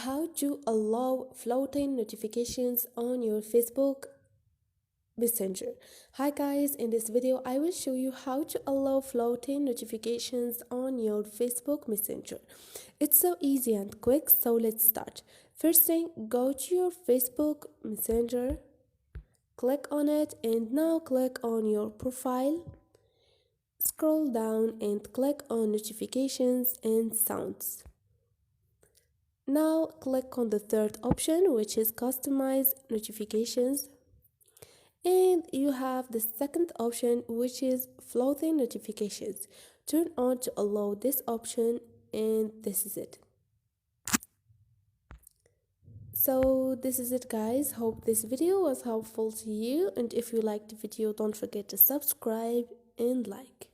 how to allow floating notifications on your Facebook Messenger. Hi guys, in this video I will show you how to allow floating notifications on your Facebook Messenger. It's so easy and quick, so let's start. First thing, go to your Facebook Messenger, click on it, and now click on your profile. Scroll down and click on notifications and sounds. Now click on the third option, which is customize notifications, and you have the second option, which is floating notifications. Turn on to allow this option, and this is it. So this is it guys, hope this video was helpful to you, and if you liked the video, don't forget to subscribe and like.